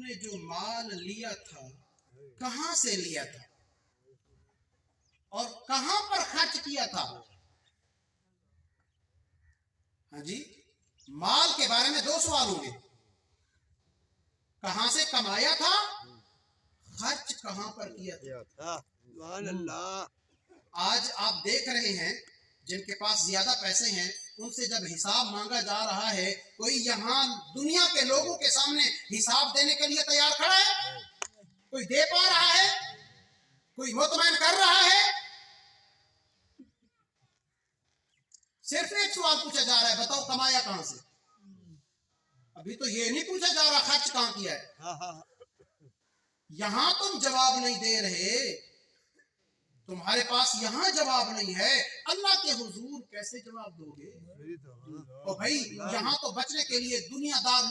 نے جو مال لیا تھا کہاں سے لیا تھا اور کہاں پر خرچ کیا تھا؟ ہاں جی، مال کے بارے میں 2 سوال ہوں گے. کہاں سے کمایا تھا، خرچ کہاں پر کیا تھا. سبحان اللہ. آج آپ دیکھ رہے ہیں جن کے پاس زیادہ پیسے ہیں ان سے جب حساب مانگا جا رہا ہے، کوئی یہاں دنیا کے لوگوں کے سامنے حساب دینے کے لیے تیار کھڑا ہے؟ کوئی دے پا رہا ہے؟ کوئی مطمئن کر رہا ہے؟ صرف ایک سوال پوچھا جا رہا ہے، بتاؤ کمایا کہاں سے؟ ابھی تو یہ نہیں پوچھا جا رہا خرچ کہاں کیا ہے. یہاں تم جواب نہیں دے رہے، تمہارے پاس یہاں جواب نہیں ہے، اللہ کے حضور کیسے جواب دو گے؟ اور بھائی یہاں تو بچنے کے لیے دنیا دار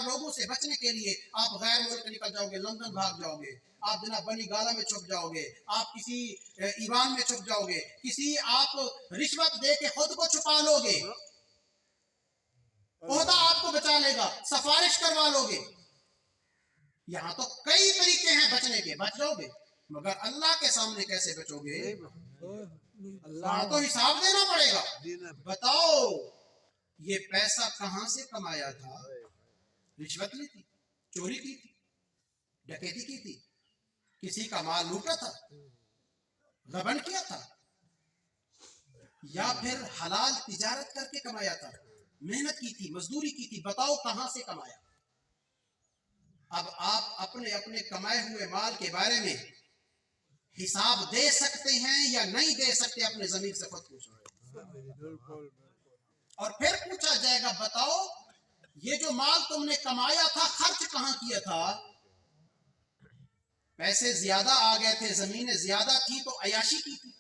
لوگوں سے بچنے کے لیے آپ غیر ملک نکل جاؤ گے، لندن بھاگ جاؤ گے، آپ جناب بنی گالا میں چھپ جاؤ گے، آپ کسی ایوان میں چھپ جاؤ گے، کسی آپ رشوت دے کے خود کو چھپا لو گے، عہدہ آپ کو بچا لے گا، سفارش کروا لو گے. یہاں تو کئی طریقے ہیں بچنے کے، بچ جاؤ گے، مگر اللہ کے سامنے کیسے بچو گے؟ وہاں تو حساب دینا پڑے گا. بتاؤ یہ پیسہ کہاں سے کمایا تھا؟ رشوت لی تھی، چوری کی تھی، ڈکیتی کی تھی، کسی کا مال لوٹا تھا، غبن کیا تھا، یا پھر حلال تجارت کر کے کمایا تھا، محنت کی تھی، مزدوری کی تھی. بتاؤ کہاں سے کمایا؟ اب آپ اپنے اپنے کمائے ہوئے مال کے بارے میں حساب دے سکتے ہیں یا نہیں دے سکتے؟ اپنے ضمیر سے خود پوچھو. اور پھر پوچھا جائے گا بتاؤ یہ جو مال تم نے کمایا تھا خرچ کہاں کیا تھا؟ پیسے زیادہ آ گئے تھے، زمینیں زیادہ تھی تو عیاشی کی تھی.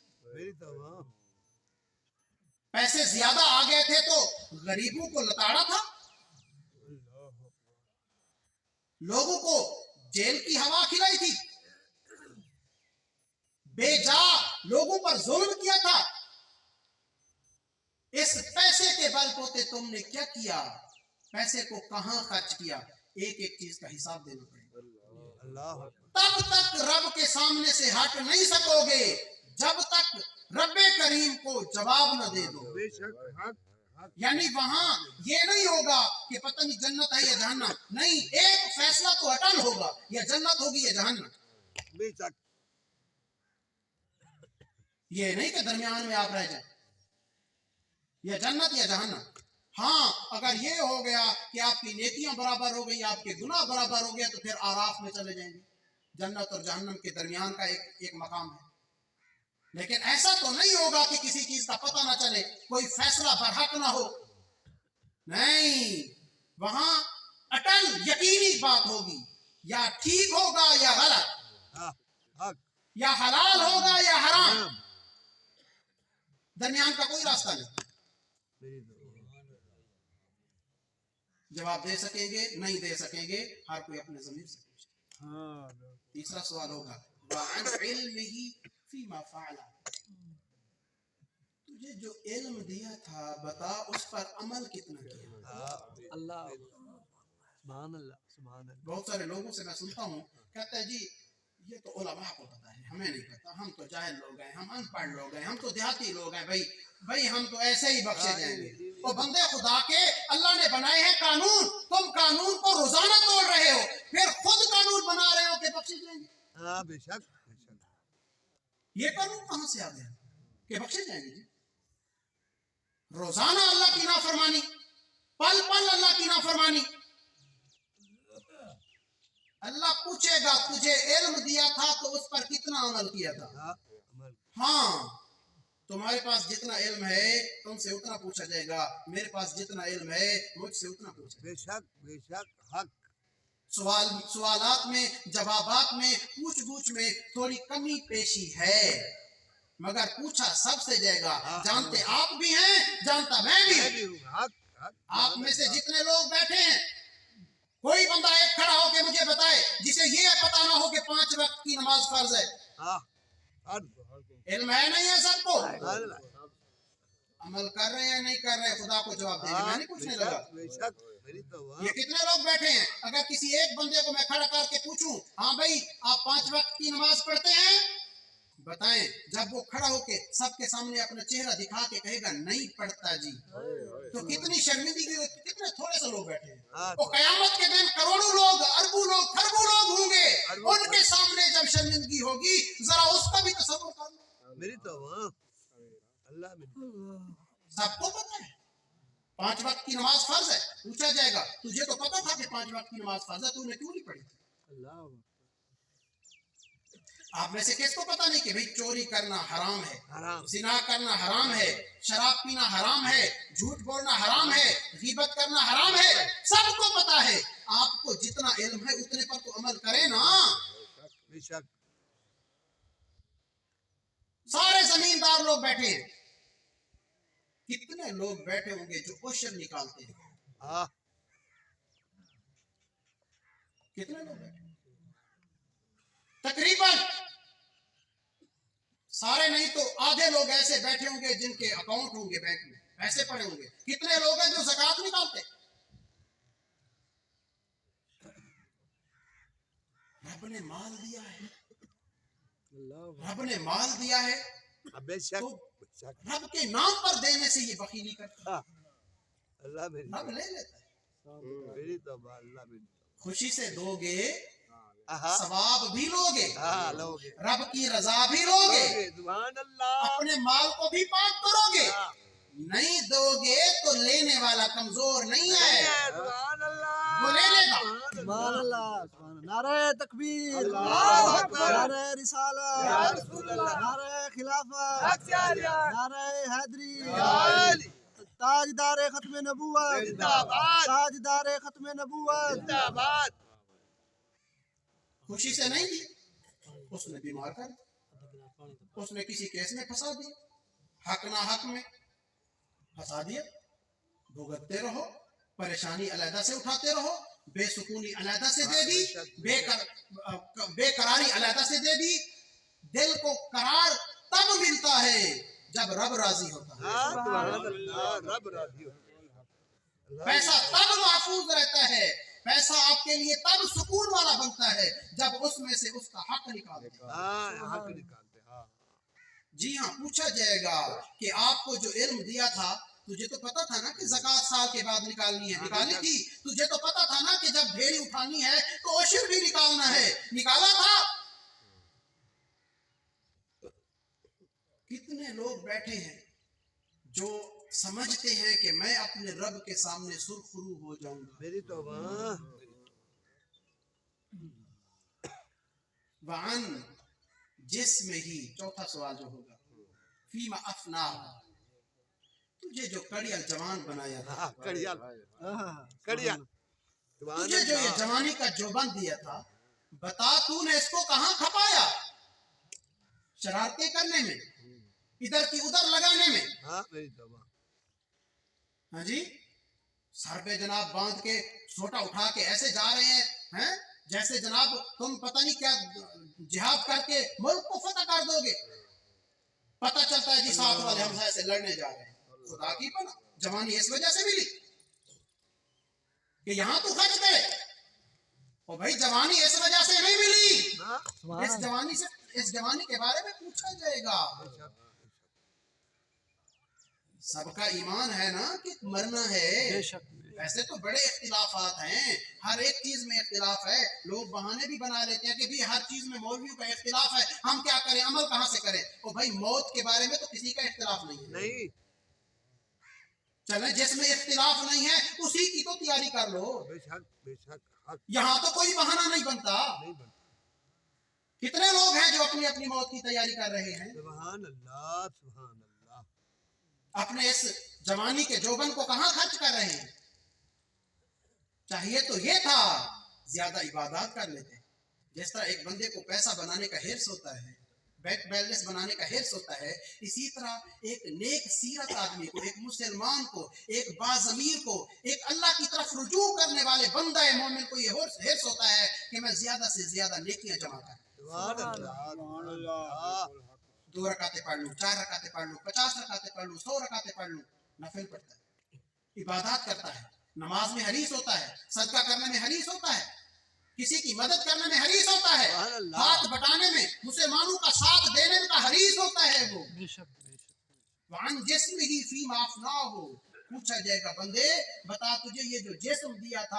پیسے زیادہ آ گئے تھے تو غریبوں کو لتاڑا تھا، لوگوں کو جیل کی ہوا کھلائی تھی، بے جا لوگوں پر ظلم کیا تھا. اس پیسے کے بل بوتے تم نے کیا کیا؟ پیسے کو کہاں خرچ کیا؟ ایک ایک چیز کا حساب دینا پڑے گا. تب تک رب کے سامنے سے ہٹ نہیں سکو گے جب تک رب کریم کو جواب نہ دے دو. یعنی وہاں یہ نہیں ہوگا کہ پتہ نہیں جنت ہے یا جہنم، نہیں، ایک فیصلہ تو اٹل ہوگا، یا جنت ہوگی یا جہنم. یہ نہیں کہ درمیان میں آپ رہ جائیں، یا جنت یا جہنم. ہاں اگر یہ ہو گیا کہ آپ کی نیکیاں برابر ہو گئی، آپ کے گناہ برابر ہو گیا، تو پھر آراف میں چلے جائیں گے. جنت اور جہنم کے درمیان کا ایک مقام ہے. لیکن ایسا تو نہیں ہوگا کہ کسی چیز کا پتہ نہ چلے، کوئی فیصلہ برحق نہ ہو. نہیں، وہاں اٹل یقینی بات ہوگی، یا ٹھیک ہوگا یا غلط، یا حلال ہوگا یا حرام، درمیان کا کوئی راستہ نہیں. جواب دے سکیں گے نہیں دے سکیں گے، ہر کوئی اپنے ضمیر سے پوچھے. تیسرا سوال ہوگا وَعَنْ عِلْمِهِ فِيمَا فَعَلَ، تجھے جو علم دیا تھا بتا اس پر عمل کتنا کیا؟ اللہ سبحان اللہ سبحان اللہ. بہت سارے لوگوں سے میں سنتا ہوں کہتا ہے جی یہ تو علماء کو پتا ہے، ہمیں نہیں پتا، ہم تو جاہل لوگ ہیں، ہم ان پڑھ لوگ ہیں، ہم تو دیہاتی لوگ ہیں، بھائی ہم تو ایسے ہی بخشے جائیں گے. وہ بندے خدا کے، اللہ نے بنائے ہیں قانون، تم قانون کو روزانہ توڑ رہے ہو، پھر خود قانون بنا رہے ہو کہ بخشے جائیں گے. ہاں بے شک. یہ قانون کہاں سے آ گیا کہ بخشے جائیں گے؟ روزانہ اللہ کی نافرمانی، پل پل اللہ کی نافرمانی. اللہ پوچھے گا تجھے علم دیا تھا تو اس پر کتنا عمل کیا تھا؟ ہاں تمہارے پاس جتنا علم ہے تم سے اتنا پوچھا جائے گا، میرے پاس جتنا علم ہے مجھ سے اتنا پوچھا. بے شک بے شک حق. سوالات میں، جوابات میں، پوچھ گچھ میں تھوڑی کمی پیشی ہے، مگر پوچھا سب سے جائے گا. جانتے آپ بھی ہیں، جانتا میں بھی ہوں. آپ میں سے جتنے لوگ بیٹھے ہیں کوئی بندہ ایک کھڑا ہو کے مجھے بتائے جسے یہ پتا نہ ہو کہ 5 وقت کی نماز فرض ہے. علم ہے نہیں ہے سب کو. अमल कर रहे हैं नहीं कर रहे, खुदा को जवाब देंगे। मैं नहीं पूछने लगा। बेशक मेरी तौबा ये कितने लोग बैठे हैं? अगर किसी एक बंदे को मैं खड़ा करके पूछूं, हाँ भाई आप 5 वक्त की नमाज पढ़ते हैं, बताएं। जब वो खड़ा होके सबके सामने अपना चेहरा दिखा के कहेगा नहीं पढ़ता जी, तो कितनी शर्मिंदगी होती। कितने थोड़े से लोग बैठे हैं। वो कयामत के दिन करोड़ों लोग, अरबों लोग, खरबों लोग होंगे, उनके सामने जब शर्मिंदगी होगी जरा उसका भी तसव्वुर कर लो। मेरी तौबा अल्लाह मेरी सबको पता है 5 वक्त की नमाज फर्ज है। पूछा जाएगा तुझे तो पता था कि 5 वक्त की नमाज फर्ज है, तूने क्यों नहीं पढ़ी? अल्लाह आप में से किसको पता नहीं कि भाई चोरी करना हराम है, हराम जिना करना हराम है, शराब पीना हराम है, झूठ बोलना हराम है, गीबत करना हराम है, सबको पता है। आपको जितना इल्म है उतने पर तो अमल करें ना। बेशक सारे जमींदार लोग बैठे हैं, कितने लोग बैठे होंगे जो ओशर निकालते हैं? हाँ कितने लोग बैठे? तकरीबन सारे नहीं तो आधे लोग ऐसे बैठे होंगे जिनके अकाउंट होंगे बैंक में, पैसे पड़े होंगे। कितने लोग हैं जो ज़कात निकालते? रब ने माल दिया है, रब ने माल दिया है, बेशक तो बेशक रब के नाम पर देने से ये बखीली करता है। अल्लाह मेरी रब ले लेता है। मेरी तौबा अल्लाह मेरी खुशी से दोगे, हाँ सवाब भी लोगे, हाँ लोगे रब की रजा भी लोगे, सुभान अल्लाह अपने माल को भी पाक करोगे। हाँ। नहीं दोगे तो लेने वाला कमजोर नहीं है, सुभान अल्लाह वो ले लेगा। सुभान अल्लाह नारे तकबीर अल्लाहु अकबर। नारे रिसालत या रसूल अल्लाह। नारे खिलाफत अख्तियारियत। नारे हैदरी अली। ताजदार खत्म नबूवत जिंदाबाद। ताजदार खत्म नबूवत जिंदाबाद। खुशी से नहीं दी, उसने बीमार कर दिया, उसने किसी केस में फंसा दिया, हक ना हक में फंसा दिया। भुगतते रहो, परेशानी अलहदा से उठाते रहो, बेसुकूनी अलहदा से दे दी, बेकरारी अलहदा से दे दी। दिल को करार तब मिलता है जब रब राजी होता है। हाँ सुभान अल्लाह रब राजी हो पैसा तब महफूज रहता है, पैसा आपके लिए तब सुकून वाला बनता है जब उसमें से उसका हक निकालते हैं। हाँ हक निकालते हाँ जी हाँ, पूछा जाएगा कि आपको जो इल्म दिया था, तुझे तो पता था ना कि ज़कात साल के बाद निकालनी है, निकाली थी। तुझे तो पता था ना कि जब ढेरी उठानी है तो ओशर भी निकालना है, निकाला था। कितने लोग बैठे हैं जो समझते हैं कि मैं अपने रब के सामने सुरखरू हो जाऊंगा। मेरी तौबा वान जिस्म ही, चौथा सवाल जो होगा, फीमा अफना, तुझे जो कड़ियल जवान बनाया था, हाँ कड़ियाल कड़ियाल सुभान तुझे जो ये अल्लाह जवानी का जोबन दिया था, बता तूने इसको कहाँ खपाया? शरारतें करने में, इधर की उधर लगाने में। हाँ मेरी तौबा हाँ जी, सर पे जनाब बांध के सोटा उठा के ऐसे जा रहे हैं जैसे जनाब तुम पता नहीं क्या जिहाद करके मुल्क को फतह कर दोगे। पता चलता है जी साथ वाले हम ऐसे लड़ने जा रहे हैं। खुदा की पना, जवानी इस वजह से मिली कि यहाँ तो खर्च करे। और भाई जवानी इस वजह से नहीं मिली। हाँ इस जवानी के बारे में पूछा जाएगा। सबका ईमान है ना कि मरना है। वैसे तो बड़े इख्तिलाफात हैं, हर एक चीज में इख्तिलाफ है। लोग बहाने भी बना लेते हैं कि भी हर चीज में मौलवियों का इख्तिलाफ है, हम क्या करें, अमल कहाँ से करें। और भाई मौत के बारे में तो किसी का इख्तिलाफ नहीं है। नहीं चले जिसमें इख्तिलाफ नहीं है उसी की तो तैयारी कर लो। बेशक हक यहाँ तो कोई बहाना नहीं बनता। नहीं बनता कितने लोग हैं जो अपनी अपनी मौत की तैयारी कर रहे हैं। सुभान अल्लाह अपने इस जवानी के जोबन को कहाँ खर्च कर रहे हैं। चाहिए तो ये था ज्यादा इबादत कर लेते। जिस तरह एक बंदे को पैसा बनाने का हिर्स होता है, बैंक बैलेंस बनाने का हिर्स होता है, इसी तरह एक नेक सीरत आदमी को, एक मुसलमान को, एक बाज़मीर को, एक अल्लाह की तरफ रुजू करने वाले बंदा मोमिन को ये हिर्स होता है कि मैं ज्यादा से ज्यादा नेकियां जमा करूं। सुभान अल्लाह 2 रकातें पढ़ लूं, 4 रकातें पढ़ लूं, 50 रकातें पढ़ लूं, 100 रकातें पढ़ लूं, नफिल पढ़ता है, इबादत करता है, नमाज में हरीस होता है, सदका करने में हरीस होता है, किसी की मदद करने में हरीस होता है, सुभान अल्लाह। हाथ बटाने में, मुसलमानों का साथ देने में का हरीस होता है वो। बेशक बेशक वान जिस्म ही फी माफना हो, पूछा जाएगा बंदे बता तुझे ये जो जिस्म दिया था